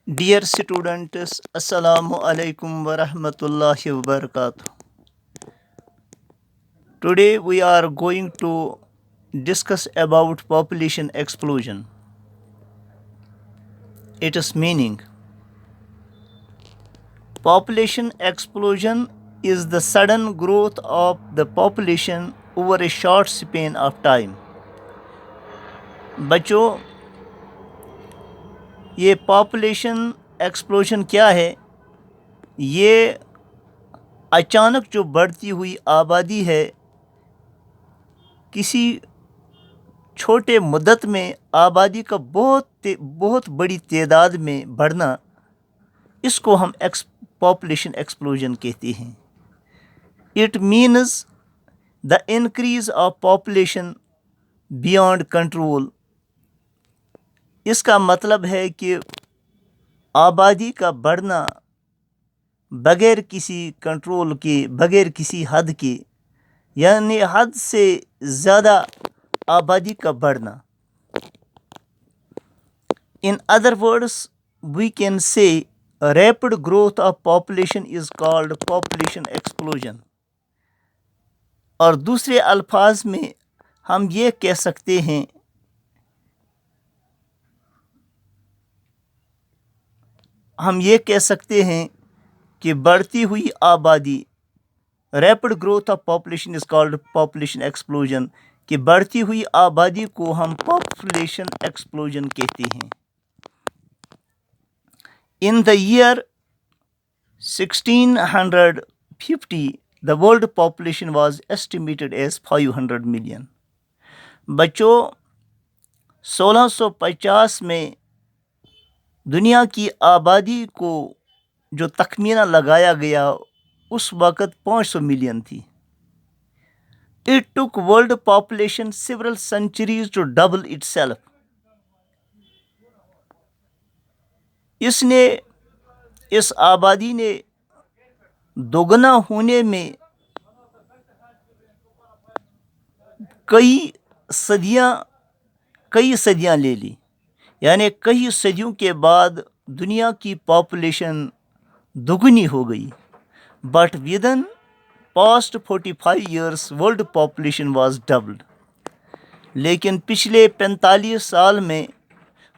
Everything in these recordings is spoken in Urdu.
Dear students, Assalamu alaikum wa rahmatullahi wa barakatuh. Today we are going to discuss about population explosion. Its meaning. Population explosion is the sudden growth of the population over a short span of time. بچوں یہ پاپولیشن ایکسپلوژن کیا ہے؟ یہ اچانک جو بڑھتی ہوئی آبادی ہے، کسی چھوٹے مدت میں آبادی کا بہت بڑی تعداد میں بڑھنا، اس کو ہم پاپولیشن ایکسپلوژن کہتے ہیں. It means the increase of population beyond control. اس کا مطلب ہے کہ آبادی کا بڑھنا بغیر کسی کنٹرول کے، بغیر کسی حد کے، یعنی حد سے زیادہ آبادی کا بڑھنا. In other words, we can say rapid growth of population is called population explosion. اور دوسرے الفاظ میں ہم یہ کہہ سکتے ہیں کہ بڑھتی ہوئی آبادی، rapid growth of population is called population explosion, کہ بڑھتی ہوئی آبادی کو ہم پاپولیشن ایکسپلوژن کہتے ہیں. In the year 1650, the world population was estimated as 500 million. بچوں 1650 میں دنیا کی آبادی کو جو تخمینہ لگایا گیا اس وقت 500 ملین تھی. It took world population several centuries to double itself. اس آبادی نے دوگنا ہونے میں کئی صدیاں لے لی، یعنی کئی صدیوں کے بعد دنیا کی پاپولیشن دگنی ہو گئی. But within past 45 years world population was doubled. لیکن پچھلے 45 سال میں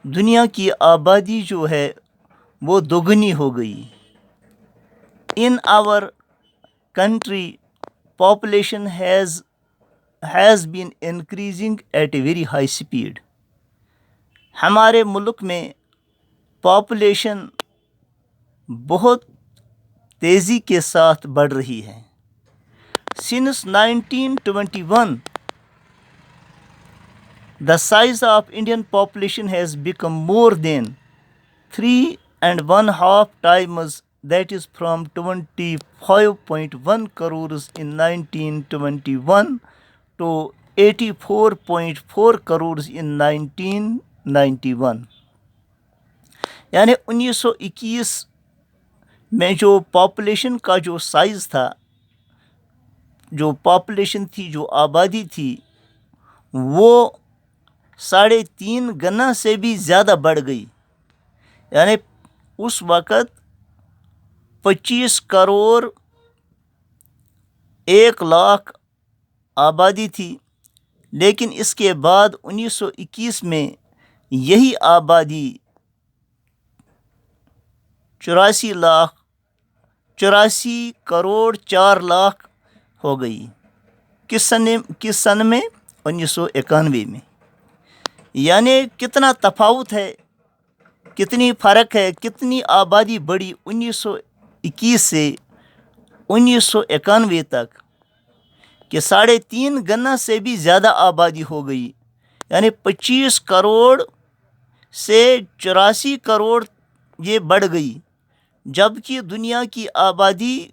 دنیا کی آبادی جو ہے وہ دوگنی ہو گئی. In our country population has been increasing at a very high speed. ہمارے ملک میں پاپولیشن بہت تیزی کے ساتھ بڑھ رہی ہے. Since 1921 the size of Indian population has become more than 3.5 times, that is from 25.1 crores in 1921 to 84.4 crores in 1991. یعنی 1921 میں جو پاپولیشن کا جو سائز تھا، جو پاپولیشن تھی، جو آبادی تھی، وہ 3.5 گنا سے بھی زیادہ بڑھ گئی. یعنی اس وقت 25 کروڑ 1 لاکھ آبادی تھی، لیکن اس کے بعد 1921 میں یہی آبادی 84 کروڑ 4 لاکھ ہو گئی. کس سن میں؟ 1991 میں. یعنی کتنا تفاوت ہے، کتنی فرق ہے، کتنی آبادی بڑھی 1921 سے 1991 تک، کہ 3.5 گنا سے بھی زیادہ آبادی ہو گئی. یعنی 25 کروڑ سے 84 کروڑ یہ بڑھ گئی، جبکہ دنیا کی آبادی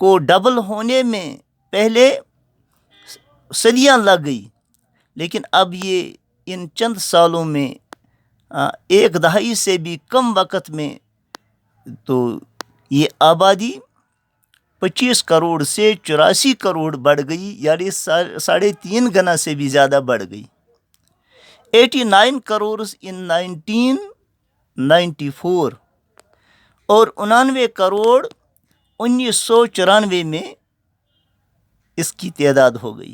کو ڈبل ہونے میں پہلے صدیاں لگ گئی. لیکن اب یہ ان چند سالوں میں 1 دہائی سے بھی کم وقت میں تو یہ آبادی 25 کروڑ سے 84 کروڑ بڑھ گئی، یعنی 3.5 گنا سے بھی زیادہ بڑھ گئی. 89 crores in 19 1994 اور 99 کروڑ 1994 میں اس کی تعداد ہو گئی.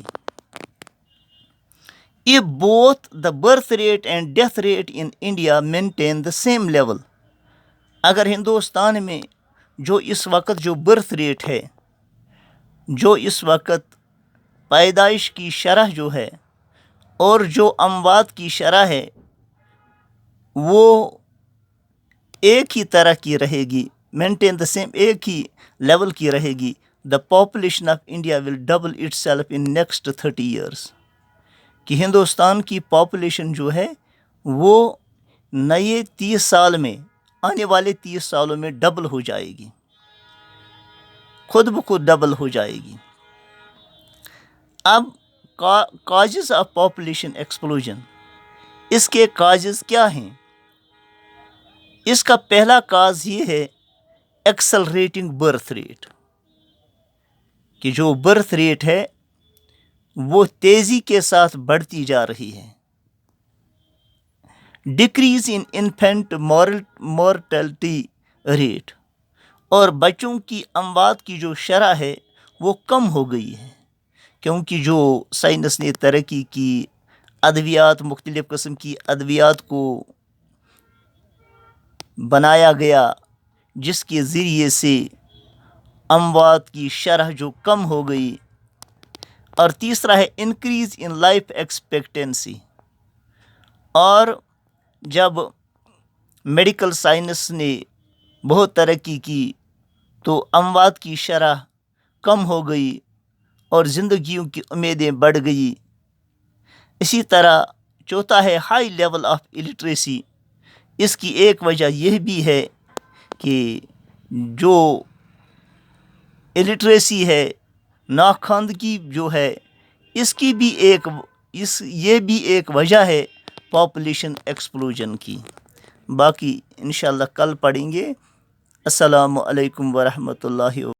If both the birth rate and death rate in India maintain the same level, اگر ہندوستان میں جو اس وقت جو برتھ ریٹ ہے، جو اس وقت پیدائش کی شرح جو ہے اور جو اموات کی شرح ہے وہ ایک ہی طرح کی رہے گی، مینٹین دا سیم، ایک ہی لیول کی رہے گی، the population of India will double it self in next 30 years, کہ ہندوستان کی پاپولیشن جو ہے وہ نئے 30 سال میں، آنے والے 30 سالوں میں ڈبل ہو جائے گی، خود بخود ڈبل ہو جائے گی. اب کازز آف پاپولیشن ایکسپلوژن، اس کے کازز کیا ہیں؟ اس کا پہلا کاز یہ ہے ایکسلریٹنگ برتھ ریٹ، کہ جو برتھ ریٹ ہے وہ تیزی کے ساتھ بڑھتی جا رہی ہے. ڈکریز ان انفینٹ مورٹلٹی ریٹ، اور بچوں کی اموات کی جو شرح ہے وہ کم ہو گئی ہے، کیونکہ جو سائنس نے ترقی کی، ادویات، مختلف قسم کی ادویات کو بنایا گیا جس کے ذریعے سے اموات کی شرح جو کم ہو گئی. اور تیسرا ہے انکریز ان لائف ایکسپیکٹنسی، اور جب میڈیکل سائنس نے بہت ترقی کی تو اموات کی شرح کم ہو گئی اور زندگیوں کی امیدیں بڑھ گئی. اسی طرح چوتھا ہے ہائی لیول آف الٹریسی. اس کی ایک وجہ یہ بھی ہے کہ جو الٹریسی ہے، ناخواندگی جو ہے، اس کی بھی یہ بھی ایک وجہ ہے پاپولیشن ایکسپلوژن کی. باقی انشاءاللہ کل پڑھیں گے. السلام علیکم ورحمۃ اللہ وبرکاتہ.